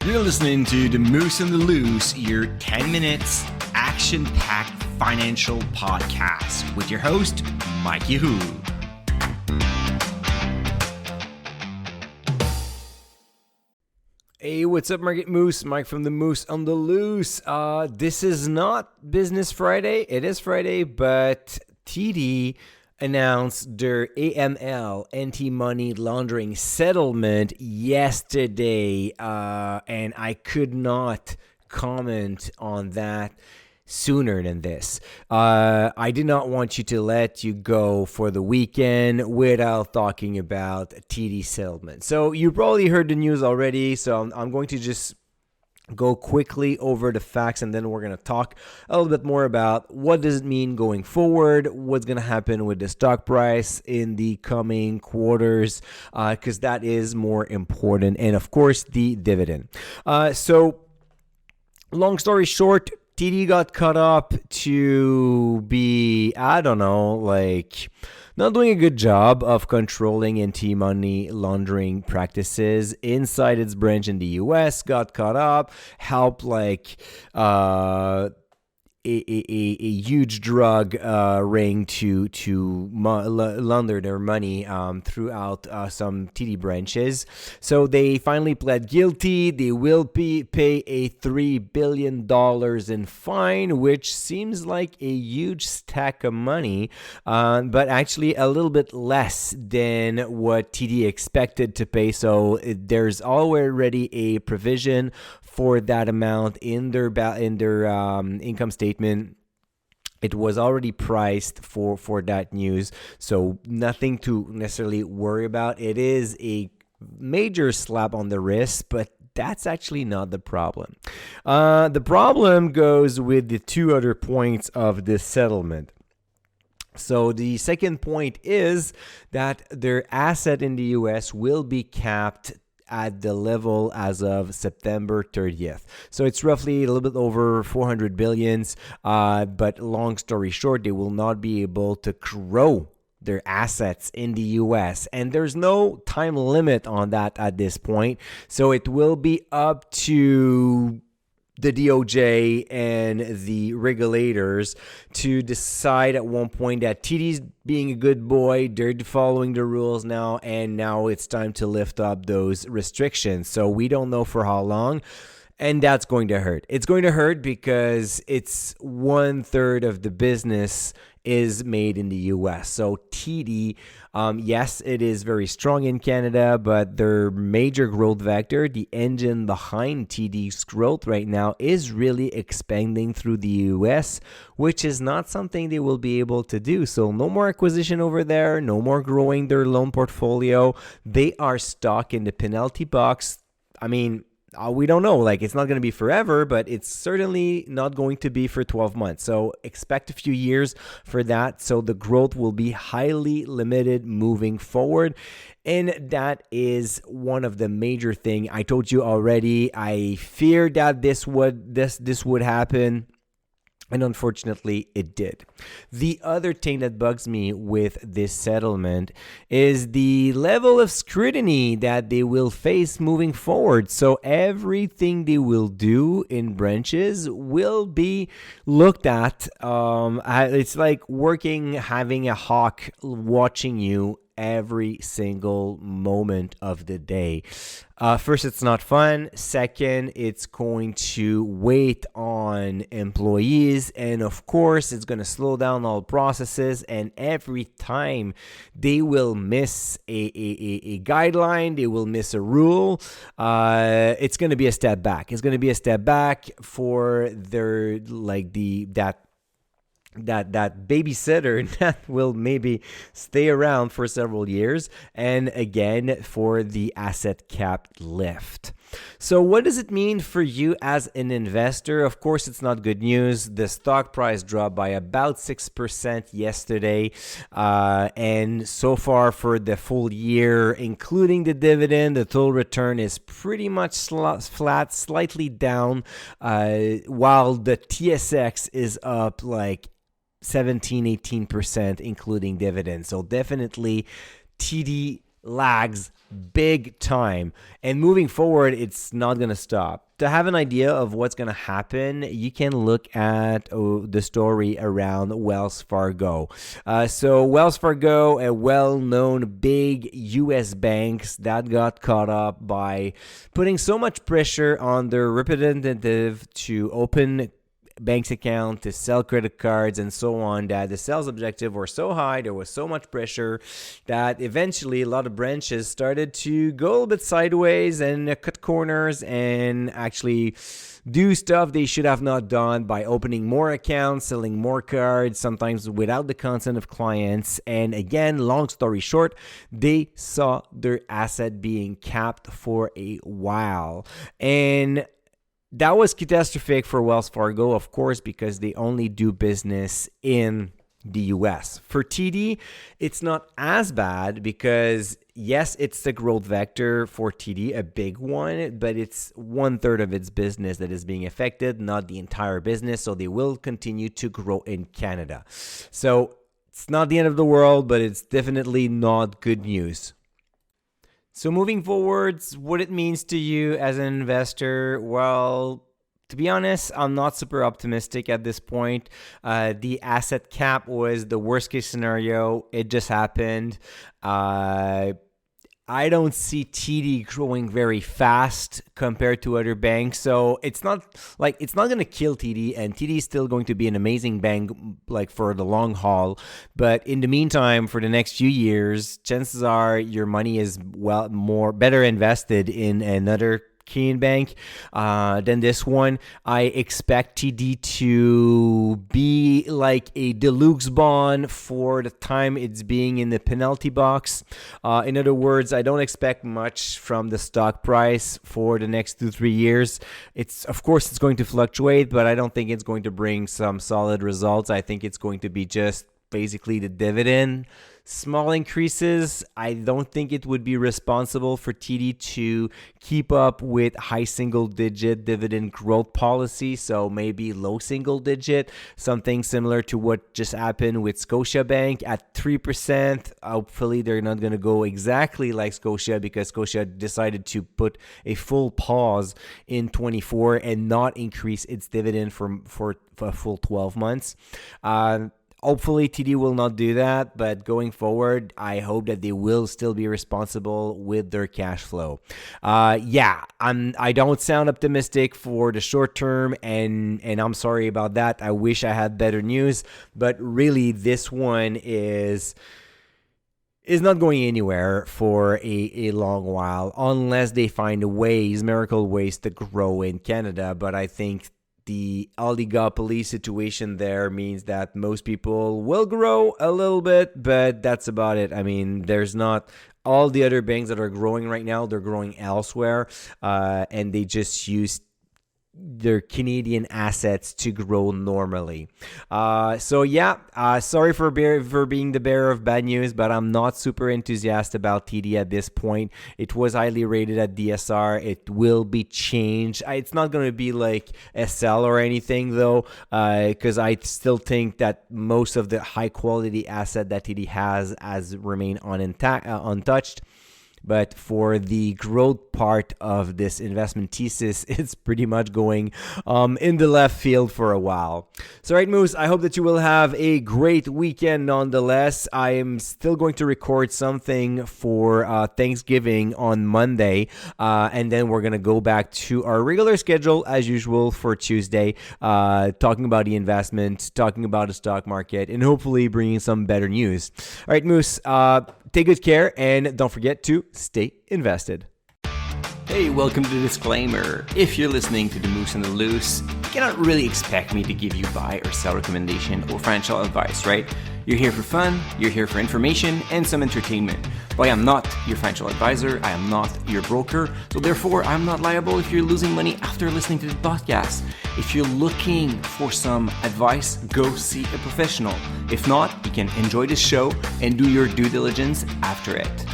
You're listening to The Moose and the Loose, your 10 minutes action-packed financial podcast with your host, Mike Yahoo. Hey, what's up, Market Moose? Mike from The Moose on the Loose. This is not Business Friday. It is Friday, but TD announced their AML anti-money laundering settlement yesterday, and I could not comment on that sooner than this. I did not want you to let you go for the weekend without talking about TD settlement. So you probably heard the news already, so I'm going to just go quickly over the facts, and then we're going to talk a little bit more about what does it mean going forward, what's going to happen with the stock price in the coming quarters, because that is more important, and of course the dividend. So long story short, TD got caught up to be, not doing a good job of controlling anti-money laundering practices inside its branch in the U.S., got caught up, helped a huge drug ring to launder their money throughout some TD branches. So they finally pled guilty. They will pay a $3 billion in fine, which seems like a huge stack of money, but actually a little bit less than what TD expected to pay. So there's already a provision for that amount in their income statement. It was already priced for that news, so nothing to necessarily worry about. It is a major slap on the wrist, but that's actually not the problem. The problem goes with the two other points of this settlement. So the second point is that their asset in the U.S. will be capped at the level as of September 30th. So it's roughly a little bit over 400 billions. But long story short, they will not be able to grow their assets in the U.S. And there's no time limit on that at this point. So it will be up to the DOJ and the regulators to decide at one point that TD's being a good boy, they're following the rules now, and now it's time to lift up those restrictions. So we don't know for how long, and that's going to hurt. It's going to hurt because it's 1/3 of the business is made in the U.S. So TD, yes, it is very strong in Canada, but their major growth vector, the engine behind TD's growth right now, is really expanding through the U.S., which is not something they will be able to do. So no more acquisition over there, no more growing their loan portfolio. They are stuck in the penalty box. We don't know, it's not going to be forever, but it's certainly not going to be for 12 months. So expect a few years for that. So the growth will be highly limited moving forward. And that is one of the major things. I told you already, I feared that this would happen. And unfortunately, it did. The other thing that bugs me with this settlement is the level of scrutiny that they will face moving forward. So everything they will do in branches will be looked at. It's like having a hawk watching you every single moment of the day. First, it's not fun. Second, it's going to wait on employees. And of course, it's going to slow down all processes. And every time they will miss a guideline, they will miss a rule, it's going to be a step back. It's going to be a step back for their, that babysitter that will maybe stay around for several years, and again for the asset cap lift. So what does it mean for you as an investor? Of course, it's not good news. The stock price dropped by about 6% yesterday. And so far for the full year, including the dividend, the total return is pretty much flat, slightly down, while the TSX is up 17-18%, including dividends. So definitely TD lags big time. And moving forward, it's not going to stop. To have an idea of what's going to happen, you can look at the story around Wells Fargo. So Wells Fargo, a well-known big U.S. banks that got caught up by putting so much pressure on their representative to open bank's account, to sell credit cards and so on, that the sales objective were so high, there was so much pressure that eventually a lot of branches started to go a little bit sideways and cut corners and actually do stuff they should have not done by opening more accounts, selling more cards, sometimes without the consent of clients. And again, long story short, they saw their asset being capped for a while. And that was catastrophic for Wells Fargo, of course, because they only do business in the US. For TD, it's not as bad because, yes, it's the growth vector for TD, a big one, but it's 1/3 of its business that is being affected, not the entire business. So they will continue to grow in Canada. So it's not the end of the world, but it's definitely not good news. So moving forwards, what it means to you as an investor, well, to be honest, I'm not super optimistic at this point. The asset cap was the worst case scenario. It just happened. I don't see TD growing very fast compared to other banks. So it's not going to kill TD, and TD is still going to be an amazing bank like for the long haul. But in the meantime, for the next few years, chances are your money is better invested in another Canadian bank than this one. I expect TD to be like a deluxe bond for the time it's being in the penalty box. In other words, I don't expect much from the stock price for the next 2-3 years. Of course it's going to fluctuate, but I don't think it's going to bring some solid results. I think it's going to be just basically the dividend. Small increases. I don't think it would be responsible for TD to keep up with high single-digit dividend growth policy, so maybe low single-digit, something similar to what just happened with Scotiabank at 3%. Hopefully, they're not going to go exactly like Scotia because Scotia decided to put a full pause in 24 and not increase its dividend for a full 12 months. Hopefully, TD will not do that, but going forward, I hope that they will still be responsible with their cash flow. I don't sound optimistic for the short term, and I'm sorry about that. I wish I had better news, but really, this one is not going anywhere for a long while unless they find miracle ways to grow in Canada. But I think the oligopoly situation there means that most people will grow a little bit, but that's about it. I mean, there's not all the other banks that are growing right now. They're growing elsewhere, and they just use their Canadian assets to grow normally. Sorry for being the bearer of bad news, but I'm not super enthusiastic about TD at this point. It was highly rated at DSR. It will be changed. It's not going to be like SL or anything though, because I still think that most of the high quality asset that TD has remained untouched. But for the growth part of this investment thesis, it's pretty much going in the left field for a while. So, right, Moose, I hope that you will have a great weekend nonetheless. I am still going to record something for Thanksgiving on Monday, and then we're going to go back to our regular schedule as usual for Tuesday, talking about the investment, talking about the stock market, and hopefully bringing some better news. All right, Moose, take good care, and don't forget to stay invested. Hey, welcome to the disclaimer. If you're listening to The Moose and the Loose, you cannot really expect me to give you buy or sell recommendation or financial advice, right? You're here for fun, you're here for information and some entertainment. But I am not your financial advisor, I am not your broker, so therefore I'm not liable if you're losing money after listening to the podcast. If you're looking for some advice, go see a professional. If not, you can enjoy the show and do your due diligence after it.